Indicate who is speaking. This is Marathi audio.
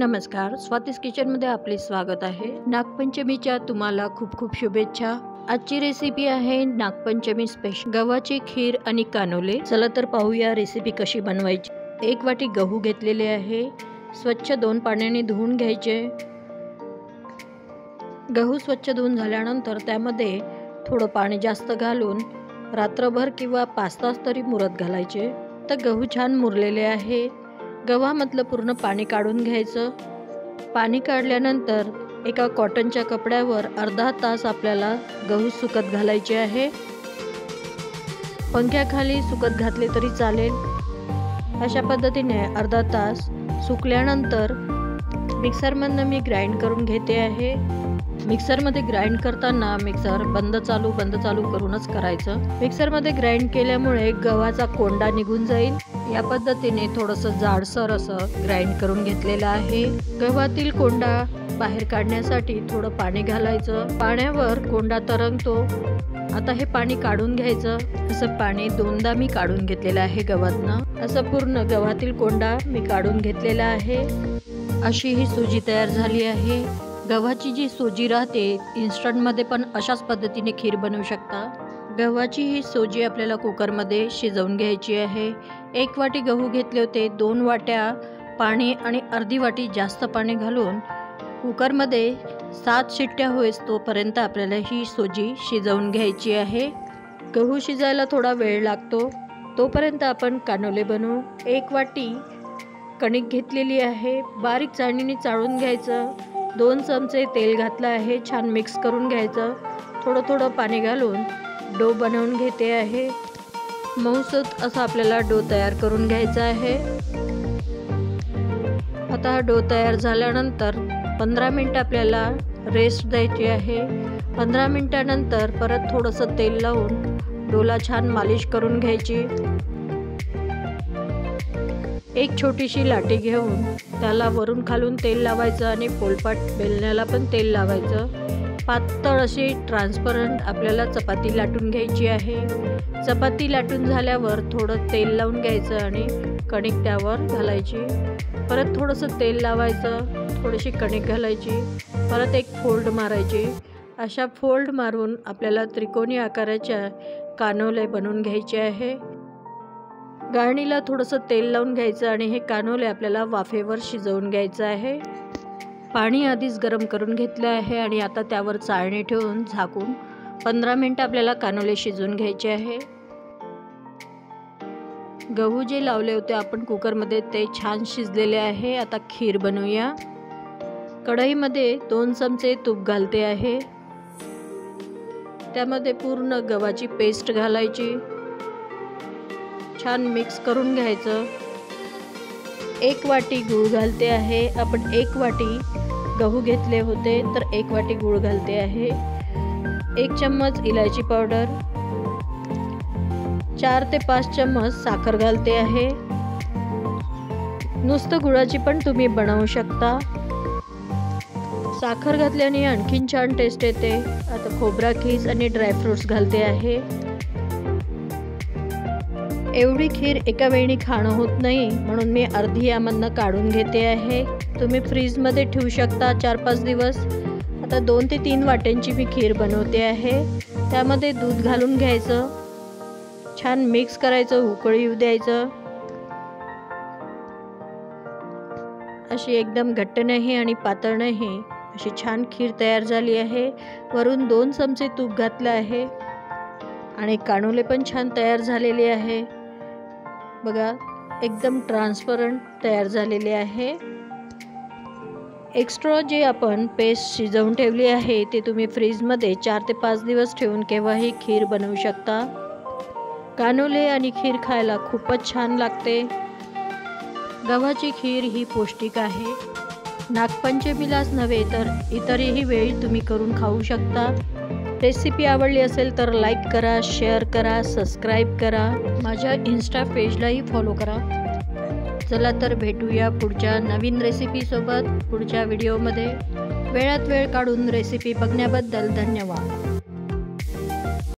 Speaker 1: नमस्कार, स्वातीस किचनमध्ये आपले स्वागत आहे। नागपंचमीच्या तुम्हाला खूप खूप शुभेच्छा। आजची रेसिपी आहे नागपंचमी स्पेशल गव्हाची खीर आणि कानोले। चला तर पाहूया रेसिपी कशी बनवायची। 1 वाटी गहू घेतलेले आहे, स्वच्छ 2 पाण्याने धुवून घ्यायचे। गहू स्वच्छ धुवून झाल्यानंतर त्यामध्ये थोडं पाणी जास्त घालून रात्रभर किंवा 5 तास तरी मुरत घालायचे। तर गहू छान मुरलेले आहे। गव्हामधलं पूर्ण पाणी काढून घ्यायचं। पाणी काढल्यानंतर एका कॉटनच्या कपड्यावर अर्धा तास आपल्याला गहू सुकत घालायचे आहे। पंख्याखाली सुकत घातले तरी चालेल। अशा पद्धतीने अर्धा तास सुकल्यानंतर मिक्सरमधनं मी ग्राइंड करून घेते आहे। मिक्सरमध्ये ग्राइंड करताना मिक्सर बंद चालू करूनच करायचं। मिक्सरमध्ये ग्राइंड केल्यामुळे गव्हाचा कोंडा निघून जाईल। या पद्धतीने थोडंसं जाडसर असं ग्राइंड करून घेतलेलं आहे। गव्हातील कोंडा बाहेर काढण्यासाठी थोडं पाणी घालायचं। पाण्यावर कोंडा तरंगतो। आता हे पाणी काढून घ्यायचं। असं पाणी 2दा मी काढून घेतलेलं आहे गव्हातनं। असं पूर्ण गव्हातील कोंडा मी काढून घेतलेला आहे। अशी ही सुजी तयार झाली आहे। गव्हाची जी सुजी राहते इन्स्टंटमध्ये पण अशाच पद्धतीने खीर बनवू शकता। गव्हाची ही सुजी आपल्याला कुकरमध्ये शिजवून घ्यायची आहे। 1 वाटी गहू घेतले होते, 2 वाट्या पाणी आणि अर्धी वाटी जास्त पाणी घालून कुकरमध्ये 7 शिट्ट्या होईस तोपर्यंत आपल्याला ही सुजी शिजवून घ्यायची आहे। गहू शिजायला थोडा वेळ लागतो, तोपर्यंत आपण कानोले बनवू। 1 वाटी कणिक घेतलेली आहे, बारीक चाळणीने चाळून घ्यायचं। 2 चमचे तेल घातलं आहे, छान मिक्स करून घ्यायचं। थोडं पाणी घालून डो बनवून घेते आहे। मऊसूत असा आपल्याला डो तयार करून घ्यायचा आहे। आता हा डो तयार झाल्यानंतर 15 मिनिट आपल्याला रेस्ट द्यायची आहे। 15 मिनिटानंतर परत थोडंसं तेल लावून डोला छान मालिश करून घ्यायची। एक छोटीशी लाटी घेऊन त्याला वरून खालून तेल लावायचं आणि पोलपाट बेलण्याला पण तेल लावायचं। पातळ अशी ट्रान्सपरंट आपल्याला चपाती लाटून घ्यायची आहे। चपाती लाटून झाल्यावर थोडं तेल लावून घ्यायचं आणि कणिक त्यावर घालायची। परत थोडंसं तेल लावायचं, थोडीशी कणिक घालायची, परत एक फोल्ड मारायची। अशा फोल्ड मारून आपल्याला त्रिकोणी आकाराच्या कानोले बनवून घ्यायचे आहे। गाळणीला थोडंसं तेल लावून घ्यायचं आणि हे कानोले आपल्याला वाफेवर शिजवून घ्यायचं आहे। पाणी आधीच गरम करून घेतलं आहे आणि आता त्यावर चाळणी ठेवून झाकून 15 मिनिटं आपल्याला कानोले शिजवून घ्यायचे आहे। गहू जे लावले होते आपण कुकरमध्ये ते छान शिजलेले आहे। आता खीर बनवूया। कढईमध्ये 2 चमचे तूप घालते आहे। त्यामध्ये पूर्ण गव्हाची पेस्ट घालायची, छान मिक्स करून घ्यायचं। 1 वाटी गूळ घालते आहे। आपण 1 वाटी गहू घेतले होते तर 1 वाटी गूळ घालते आहे। 1 चम्मच इलायची पावडर, 4 ते 5 चम्मच साखर घालते आहे। नुसतं गुळाची पण तुम्ही बनवू शकता। साखर घातल्याने आणखीन छान टेस्ट येते। आता खोबरा खीस आणि ड्रायफ्रुट्स घालते आहे। एवढी खीर एका वेळी खाणं होत नाही, म्हणून मी अर्धी यामधनं काढून घेते आहे। तुम्ही फ्रीजमध्ये ठेवू शकता 4-5 दिवस। आता 2 ते 3 वाट्यांची मी खीर बनवते आहे। त्यामध्ये दूध घालून घ्यायचं, छान मिक्स करायचं, उकळी येऊ द्यायचं। अशी एकदम घट्ट नाही आणि पातळ नाही, अशी छान खीर तयार झाली आहे। वरून 2 चमचे तूप घातलं आहे आणि कानोले पण छान तयार झालेले आहे। बघा, एकदम ट्रान्सपरंट तयार झालेले आहे। एक्स्ट्रा जे आपण पेस्ट शिजवून ठेवली आहे ते तुम्ही फ्रीजमध्ये 4 ते 5 दिवस ठेवून केव्हाही खीर बनवू शकता। कानोले आणि खीर खायला खूपच छान लागते। गव्हाची खीर ही पौष्टिक आहे। नागपंचमीलाच नव्हे तर इतरही वेळी तुम्ही करून खाऊ शकता। रेसिपी आवडली असेल तर लाईक करा, शेअर करा, सबस्क्राईब करा। माझ्या इन्स्टा पेजलाही फॉलो करा। चला तर भेटूया पुढच्या नवीन रेसिपीसोबत पुढच्या व्हिडिओमध्ये। वेळात वेळ काढून रेसिपी बघण्याबद्दल धन्यवाद।